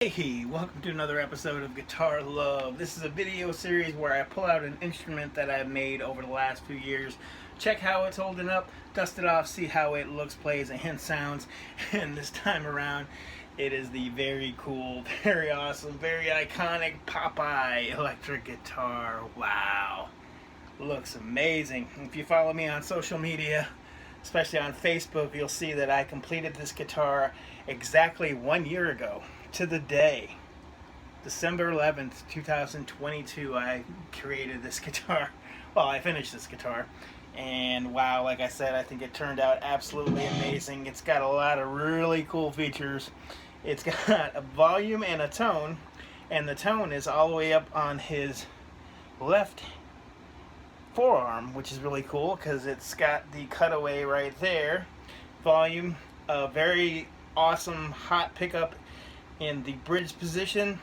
Hey, welcome to another episode of Guitar Love. This is a video series where I pull out an instrument that I've made over the last few years, check how it's holding up, dust it off, see how it looks, plays, and sounds. And this time around, it is the very cool, very awesome, very iconic Popeye electric guitar. Wow, looks amazing. If you follow me on social media, especially on Facebook, you'll see that I completed this guitar exactly 1 year ago to the day. December 11th, 2022, I created this guitar. Well, I finished this guitar. And wow, like I said, I think it turned out absolutely amazing. It's got a lot of really cool features. It's got a volume and a tone. And the tone is all the way up on his left forearm, which is really cool because it's got the cutaway right there. Volume, a very awesome hot pickup in the bridge position.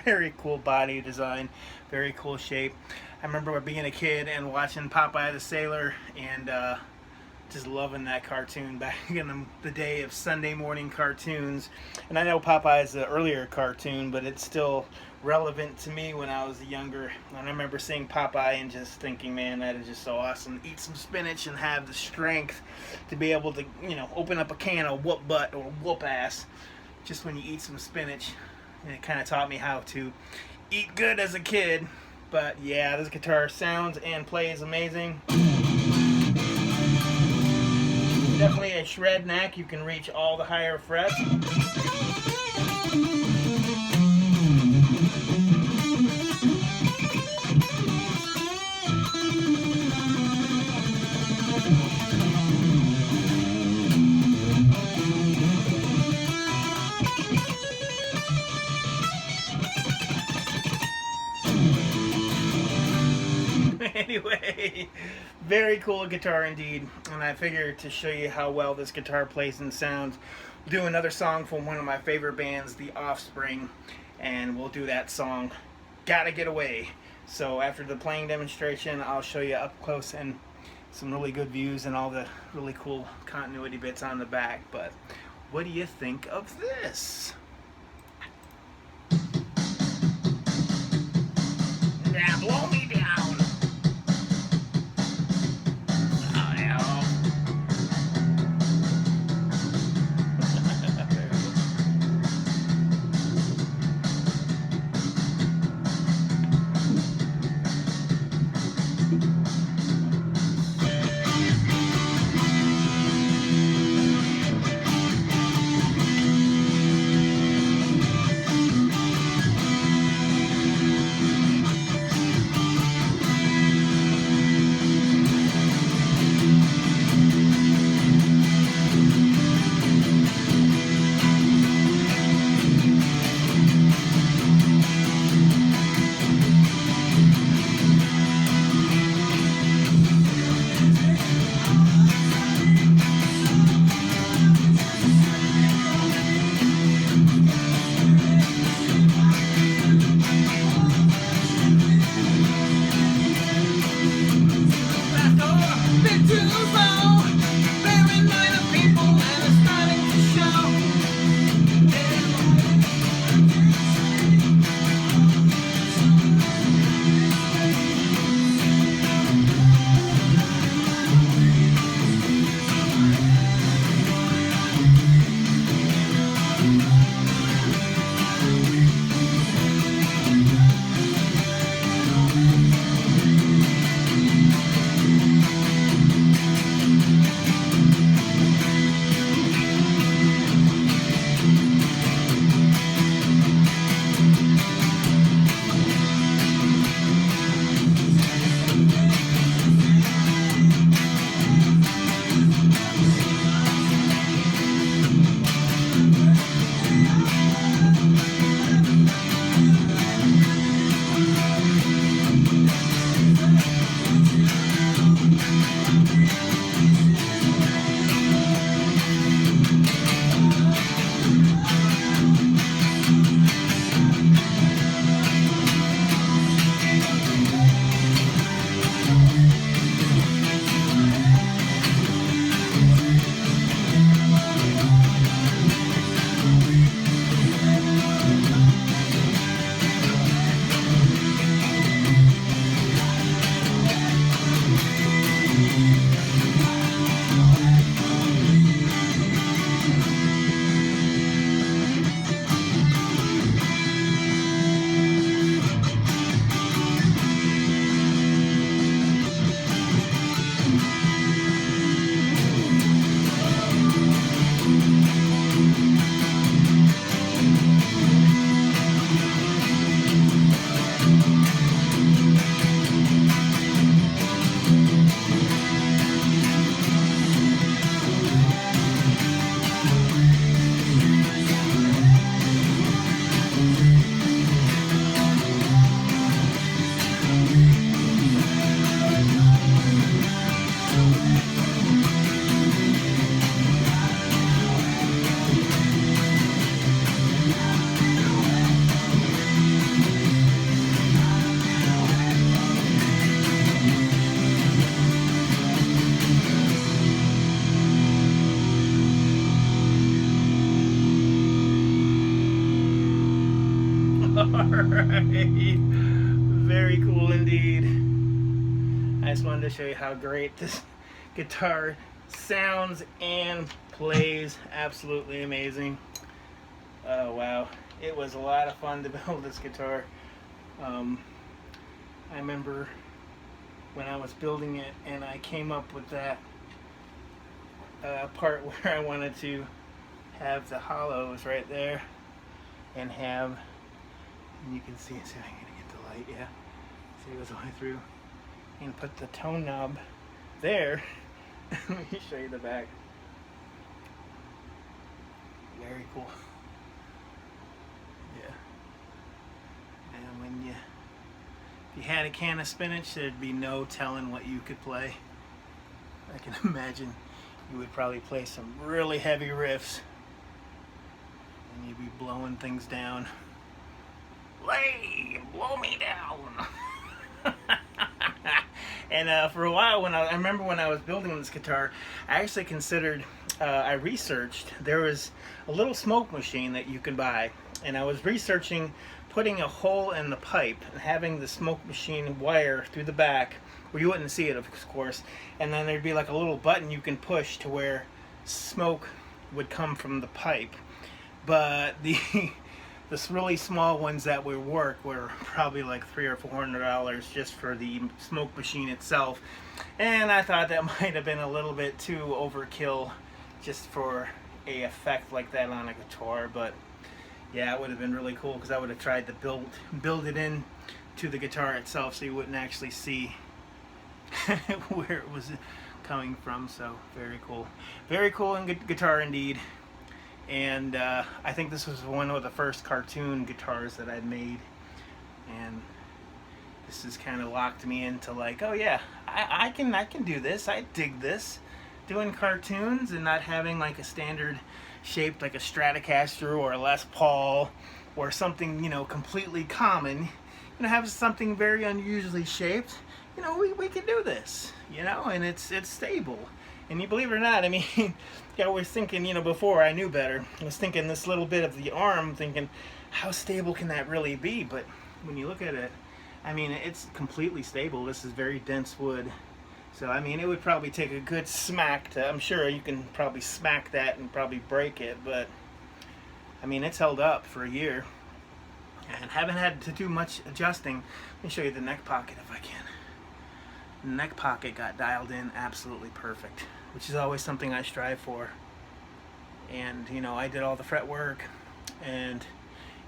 Very cool body design, very cool shape. I remember being a kid and watching Popeye the Sailor and just loving that cartoon back in the day of Sunday morning cartoons. And I know Popeye is an earlier cartoon, but it's still relevant to me when I was younger. And I remember seeing Popeye and just thinking, man, that is just so awesome. Eat some spinach and have the strength to be able to, open up a can of whoop butt or whoop ass just when you eat some spinach. And it kind of taught me how to eat good as a kid. But yeah, this guitar sounds and plays amazing. Definitely a shred neck. You can reach all the higher frets. Anyway, very cool guitar indeed, and I figured to show you how well this guitar plays and sounds, we'll do another song from one of my favorite bands, the Offspring, and we'll do that song, Gotta Get Away. So after the playing demonstration, I'll show you up close and some really good views and all the really cool continuity bits on the back. But what do you think of this? Now blow me down. Alright. Very cool indeed. I just wanted to show you how great this guitar sounds and plays. Absolutely amazing. Oh wow. It was a lot of fun to build this guitar. I remember when I was building it and I came up with that part where I wanted to have the hollows right there and have, and you can see it, see if I can get the light, yeah, see it goes all the way through, and put the tone knob there. Let me show you the back. Very cool. Yeah. And when if you had a can of spinach, there'd be no telling what you could play. I can imagine you would probably play some really heavy riffs and you'd be blowing things down. Lay, blow me down. And for a while, I remember when I was building this guitar, I actually considered, I researched, there was a little smoke machine that you could buy, and I was researching putting a hole in the pipe and having the smoke machine wire through the back, where you wouldn't see it, of course, and then there'd be like a little button you can push to where smoke would come from the pipe. But this really small ones that would work were probably like $300 or $400 just for the smoke machine itself, and I thought that might have been a little bit too overkill just for a effect like that on a guitar. But yeah, it would have been really cool because I would have tried to build it in to the guitar itself so you wouldn't actually see where it was coming from. So very cool and good guitar indeed. And I think this was one of the first cartoon guitars that I'd made, and this has kind of locked me into like, oh yeah, I can do this. I dig this, doing cartoons and not having like a standard shaped like a Stratocaster or a Les Paul or something, you know, completely common. You know, have something very unusually shaped. You know, we can do this, you know, and it's stable. And you believe it or not, I mean, I was thinking, you know, before I knew better, I was thinking this little bit of the arm, thinking, how stable can that really be? But when you look at it, I mean, it's completely stable. This is very dense wood. So, I mean, it would probably take a good smack to, I'm sure you can probably smack that and probably break it. But, I mean, it's held up for a year. And haven't had to do much adjusting. Let me show you the neck pocket if I can. The neck pocket got dialed in absolutely perfect, which is always something I strive for. And you know, I did all the fret work, and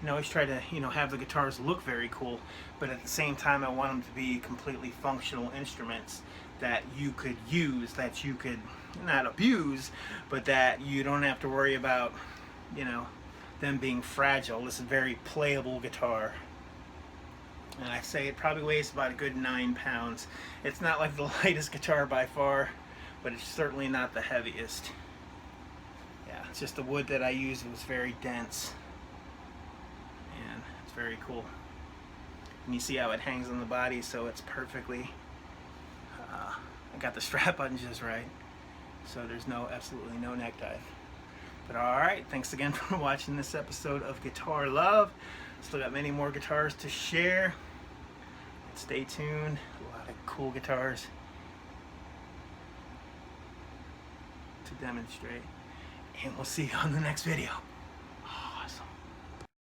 you know, always try to, you know, have the guitars look very cool, but at the same time I want them to be completely functional instruments that you could use, that you could not abuse, but that you don't have to worry about, you know, them being fragile. This is a very playable guitar. And I say it probably weighs about a good 9 pounds. It's not like the lightest guitar by far, but it's certainly not the heaviest. Yeah, it's just the wood that I used was very dense. And it's very cool. And you see how it hangs on the body, so it's perfectly, I got the strap on just right. So there's absolutely no neck dive. But alright, thanks again for watching this episode of Guitar Love. Still got many more guitars to share. Stay tuned. A lot of cool guitars to demonstrate. And we'll see you on the next video.